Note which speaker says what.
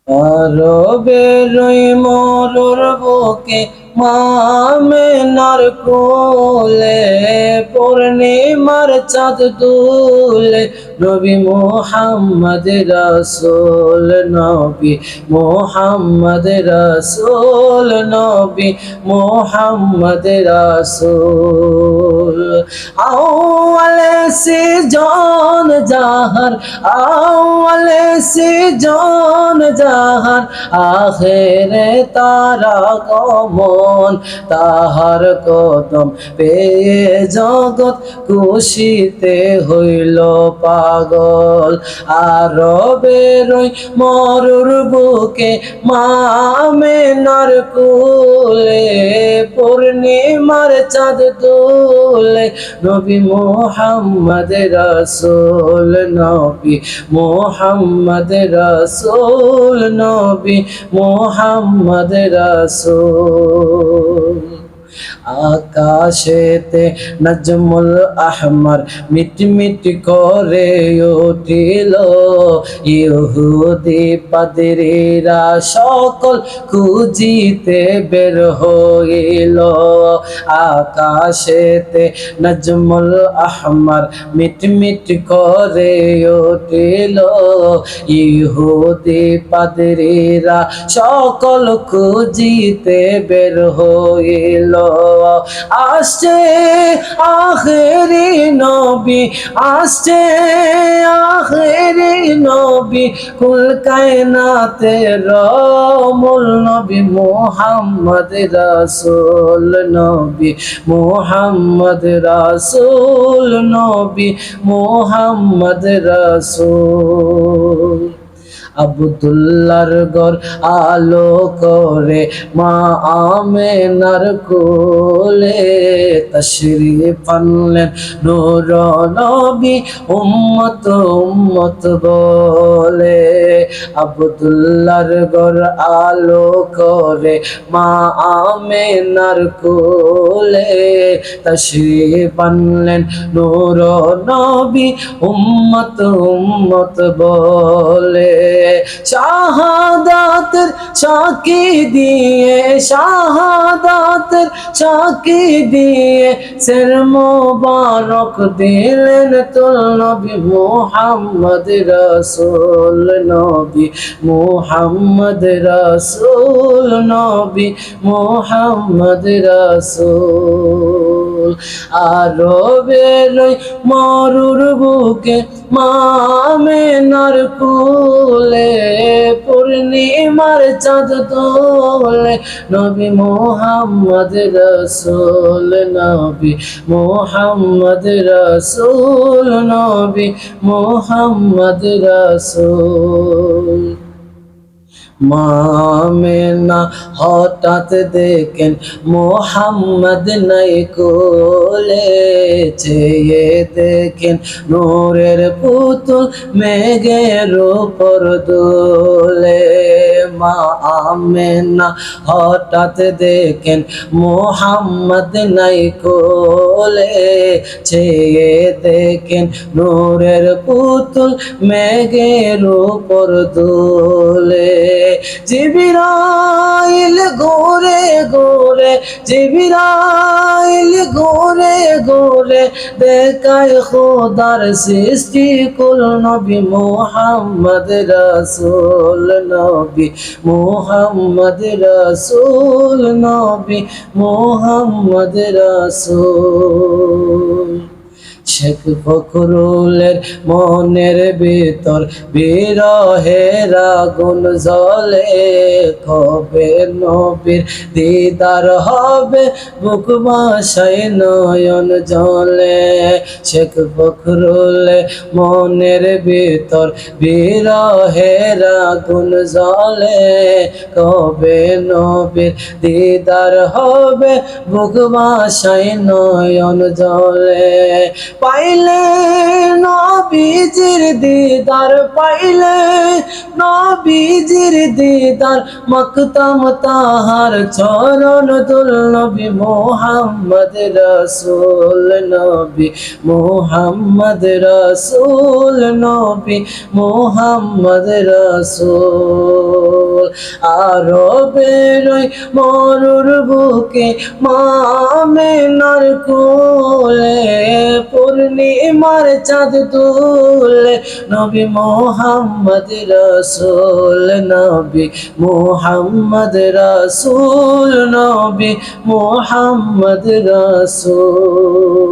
Speaker 1: আরবের ওই মরুর বুকে মামেনার কোলে পূর্ণিমার চাঁদ দুলে নবী মুহাম্মদ রাসূল নবী মুহাম্মদ রাসূল নবী মুহাম্মদ রাসূল আউয়ালে সে জান জাহার আউয়ালে সে জান জাহার আখেরে তারা গমন তাহার কদম পেয়ে জগৎ খুশিতে হইল পাগল আরবের ওই মরুর বুকে মামেনার কোলে পূর্ণিমার চাঁদ দুলে নবী মুহাম্মদ রাসূল নবী মুহাম্মদ রাসূল নবী মুহাম্মদ রাসূল আকাশেতে নজমুল আহমর মিটমিট করে উঠিল ইহুদি পাদ্রীরা সকল খুঁজিতে বের হইল আকাশেতে নজমুল আহমর মিটমিট করে উঠিল ইহুদি পাদ্রীরা সকল খুঁজিতে বের হইল আসছে আখেরি নবী আসছে আখেরি নবী কুল কায়নাতের মূল নবী মুহাম্মদ রাসূল নবী মুহাম্মদ রাসূল নবী মুহাম্মদ রাসূল আব্দুল্লাহর ঘর আলো করে মা আমেনার কোলে তশরীফ আনলেন নূর নবী উম্মত উম্মত বলে আব্দুল্লাহর ঘর আলো করে মা আমেনার কোলে তশরীফ আনলেন নূর নবী উম্মত উম্মত বলে শাহাদাতের সাক্ষী দিয়ে শাহাদাতের সাক্ষী দিয়ে সের মোবারক দিলেন তুল নবী মুহাম্মদ রাসূল নবী মুহাম্মদ রাসূল নবী মুহাম্মদ রাসূল আরবের ওই মরুর বুকে মামেনার কোলে পূর্ণিমার চাঁদ দোলে নবী মুহাম্মদ রাসূল নবী মুহাম্মদ রাসূল নবী মুহাম্মদ রাসূল মামেনা হঠাৎ দেখেন মুহাম্মদ নাই কোলে চেয়ে দেখেন নূরের পুতুল মেঘের উপর দোলে মা আমেনা হঠাৎ দেখেন মুহাম্মদ নাই কোলে চেয়ে দেখেন নূরের পুতুল মেঘের উপর দোলে জিবরাইল ঘুরে ঘুরে জিবরাইল ঘুরে ঘুরে দেখায় খোদার সৃষ্টি কুল নবী মুহাম্মদ রাসূল নবী মুহাম্মদ রাসূল নবী মুহাম্মদ রাসূল শেখ ফখরুলের মনের ভিতর বিরহের আগুন জ্বলে কবে নবীর দিদার হবে বুক ভাসায় নয়ন জলে শেখ ফখরুলের মনের ভিতর বিরহের আগুন জ্বলে কবে নবীর দিদার হবে বুক ভাসায় নয়ন জলে পাইলে নবীজির দিদার পাইলে নবীজির দিদার মকতম তাহার চরণ দুল নবী মুহাম্মদ রাসূল নবী মুহাম্মদ রাসূল নবী মুহাম্মদ রাসূল আরো বেরোয় মরুর বুকে মামেনার কোলে পূর্ণিমার চাঁদ তুলে নবী মোহাম্মদ রসুল নবী মোহাম্মদ রসুল নবী মোহাম্মদ রসুল